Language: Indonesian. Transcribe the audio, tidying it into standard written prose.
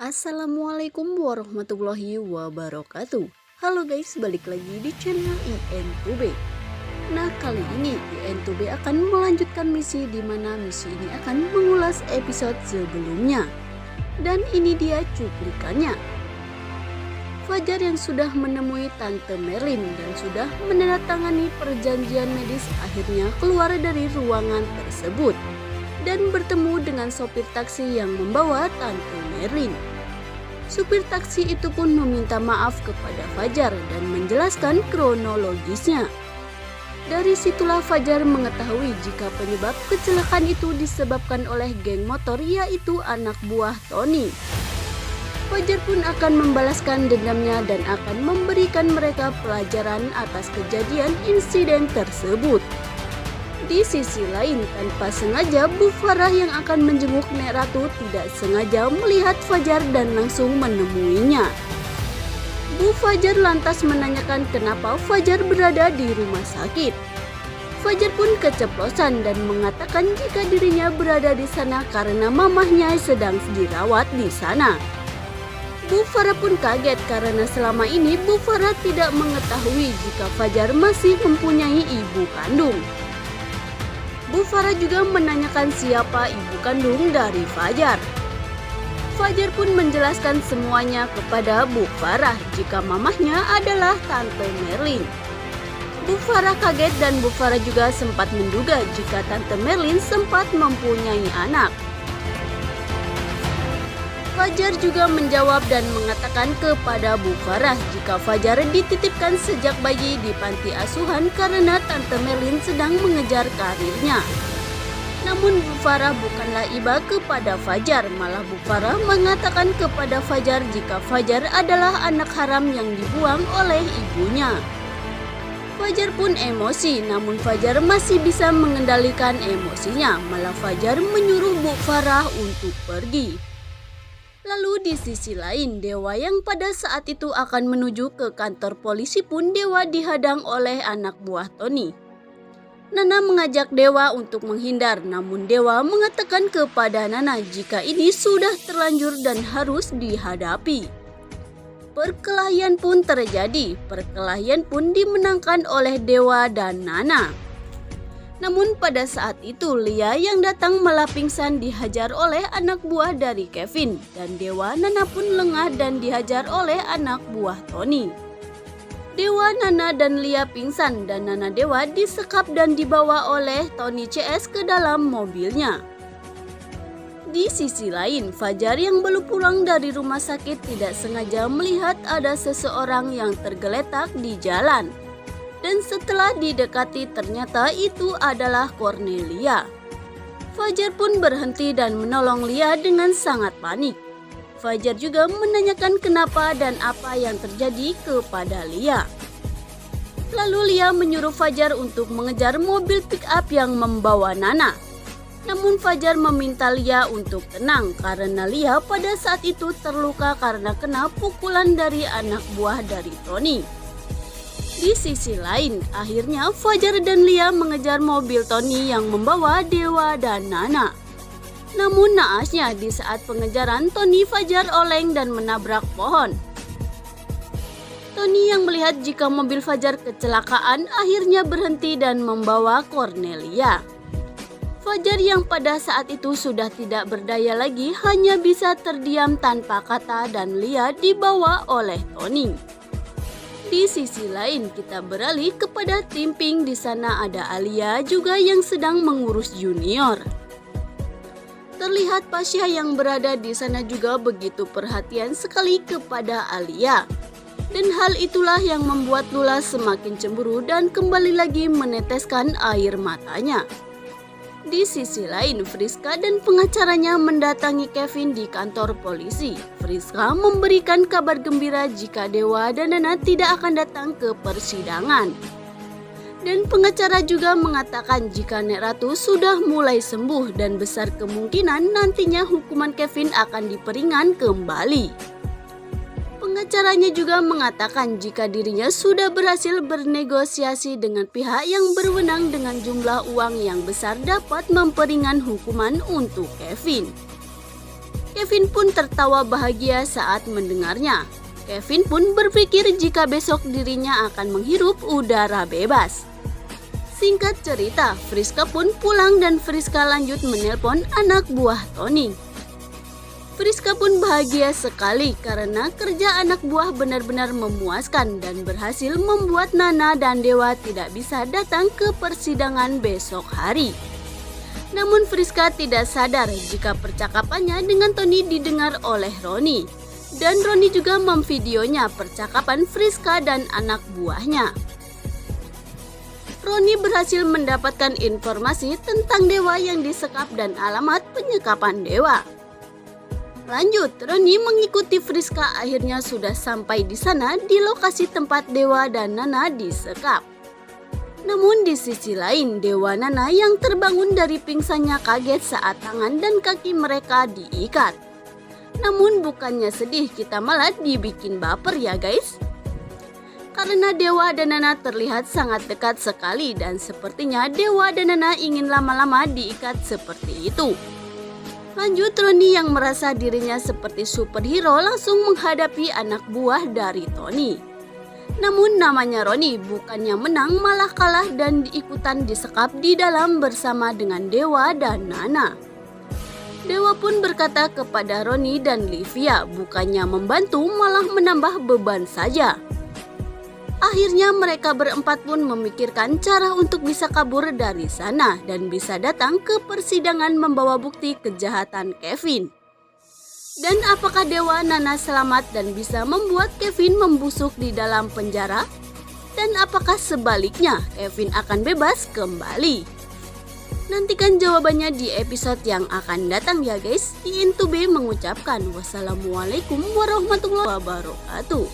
Assalamualaikum warahmatullahi wabarakatuh. Halo guys, balik lagi di channel IN2B. Nah, kali ini IN2B akan melanjutkan misi di mana misi ini akan mengulas episode sebelumnya. Dan ini dia cuplikannya. Fajar yang sudah menemui Tante Merlin dan sudah menandatangani perjanjian medis akhirnya keluar dari ruangan tersebut dan bertemu dengan sopir taksi yang membawa Tante Merlin. Supir taksi itu pun meminta maaf kepada Fajar dan menjelaskan kronologisnya. Dari situlah Fajar mengetahui jika penyebab kecelakaan itu disebabkan oleh geng motor, yaitu anak buah Tony. Fajar pun akan membalaskan dendamnya dan akan memberikan mereka pelajaran atas kejadian insiden tersebut. Di sisi lain, tanpa sengaja Bu Farah yang akan menjenguk Nek Ratu tidak sengaja melihat Fajar dan langsung menemuinya. Bu Fajar lantas menanyakan kenapa Fajar berada di rumah sakit. Fajar pun keceplosan dan mengatakan jika dirinya berada di sana karena mamahnya sedang dirawat di sana. Bu Farah pun kaget karena selama ini Bu Farah tidak mengetahui jika Fajar masih mempunyai ibu kandung. Bu Farah juga menanyakan siapa ibu kandung dari Fajar. Fajar pun menjelaskan semuanya kepada Bu Farah jika mamahnya adalah Tante Merlin. Bu Farah kaget dan Bu Farah juga sempat menduga jika Tante Merlin sempat mempunyai anak. Fajar juga menjawab dan mengatakan kepada Bu Farah jika Fajar dititipkan sejak bayi di panti asuhan karena Tante Merlin sedang mengejar karirnya. Namun Bu Farah bukanlah iba kepada Fajar, malah Bu Farah mengatakan kepada Fajar jika Fajar adalah anak haram yang dibuang oleh ibunya. Fajar pun emosi, namun Fajar masih bisa mengendalikan emosinya, malah Fajar menyuruh Bu Farah untuk pergi. Lalu di sisi lain, Dewa yang pada saat itu akan menuju ke kantor polisi pun Dewa dihadang oleh anak buah Tony. Nana mengajak Dewa untuk menghindar, namun Dewa mengatakan kepada Nana jika ini sudah terlanjur dan harus dihadapi. Perkelahian pun terjadi, perkelahian pun dimenangkan oleh Dewa dan Nana. Namun pada saat itu Lia yang datang malah pingsan dihajar oleh anak buah dari Kevin dan Dewa Nana pun lengah dan dihajar oleh anak buah Tony. Dewa, Nana dan Lia pingsan dan Nana Dewa disekap dan dibawa oleh Tony CS ke dalam mobilnya. Di sisi lain, Fajar yang baru pulang dari rumah sakit tidak sengaja melihat ada seseorang yang tergeletak di jalan. Dan setelah didekati ternyata itu adalah Cornelia. Fajar pun berhenti dan menolong Lia dengan sangat panik. Fajar juga menanyakan kenapa dan apa yang terjadi kepada Lia. Lalu Lia menyuruh Fajar untuk mengejar mobil pick up yang membawa Nana. Namun Fajar meminta Lia untuk tenang karena Lia pada saat itu terluka karena kena pukulan dari anak buah dari Tony. Di sisi lain, akhirnya Fajar dan Lia mengejar mobil Tony yang membawa Dewa dan Nana. Namun naasnya di saat pengejaran Tony Fajar oleng dan menabrak pohon. Tony yang melihat jika mobil Fajar kecelakaan akhirnya berhenti dan membawa Cornelia. Fajar yang pada saat itu sudah tidak berdaya lagi hanya bisa terdiam tanpa kata dan Lia dibawa oleh Tony. Di sisi lain kita beralih kepada tim Pink. Di sana ada Alia juga yang sedang mengurus Junior. Terlihat Pasha yang berada di sana juga begitu perhatian sekali kepada Alia. Dan hal itulah yang membuat Lula semakin cemburu dan kembali lagi meneteskan air matanya. Di sisi lain, Friska dan pengacaranya mendatangi Kevin di kantor polisi. Friska memberikan kabar gembira jika Dewa dan Nana tidak akan datang ke persidangan. Dan pengacara juga mengatakan jika Nek Ratu sudah mulai sembuh dan besar kemungkinan nantinya hukuman Kevin akan diperingan kembali. Pengacaranya juga mengatakan jika dirinya sudah berhasil bernegosiasi dengan pihak yang berwenang dengan jumlah uang yang besar dapat memperingan hukuman untuk Kevin. Kevin pun tertawa bahagia saat mendengarnya. Kevin pun berpikir jika besok dirinya akan menghirup udara bebas. Singkat cerita, Friska pun pulang dan Friska lanjut menelpon anak buah Tony. Friska pun bahagia sekali karena kerja anak buah benar-benar memuaskan dan berhasil membuat Nana dan Dewa tidak bisa datang ke persidangan besok hari. Namun Friska tidak sadar jika percakapannya dengan Tony didengar oleh Roni. Dan Roni juga memvideonya percakapan Friska dan anak buahnya. Roni berhasil mendapatkan informasi tentang Dewa yang disekap dan alamat penyekapan Dewa. Lanjut, Roni mengikuti Friska akhirnya sudah sampai di sana di lokasi tempat Dewa dan Nana disekap. Namun di sisi lain, Dewa Nana yang terbangun dari pingsannya kaget saat tangan dan kaki mereka diikat. Namun bukannya sedih, kita malah dibikin baper ya guys. Karena Dewa dan Nana terlihat sangat dekat sekali dan sepertinya Dewa dan Nana ingin lama-lama diikat seperti itu. Lanjut, Roni yang merasa dirinya seperti superhero langsung menghadapi anak buah dari Tony. Namun namanya Roni bukannya menang malah kalah dan ikutan disekap di dalam bersama dengan Dewa dan Nana. Dewa pun berkata kepada Roni dan Livia bukannya membantu malah menambah beban saja. Akhirnya mereka berempat pun memikirkan cara untuk bisa kabur dari sana dan bisa datang ke persidangan membawa bukti kejahatan Kevin. Dan apakah Dewa Nana selamat dan bisa membuat Kevin membusuk di dalam penjara? Dan apakah sebaliknya Kevin akan bebas kembali? Nantikan jawabannya di episode yang akan datang ya guys. Di Into B mengucapkan wassalamualaikum warahmatullahi wabarakatuh.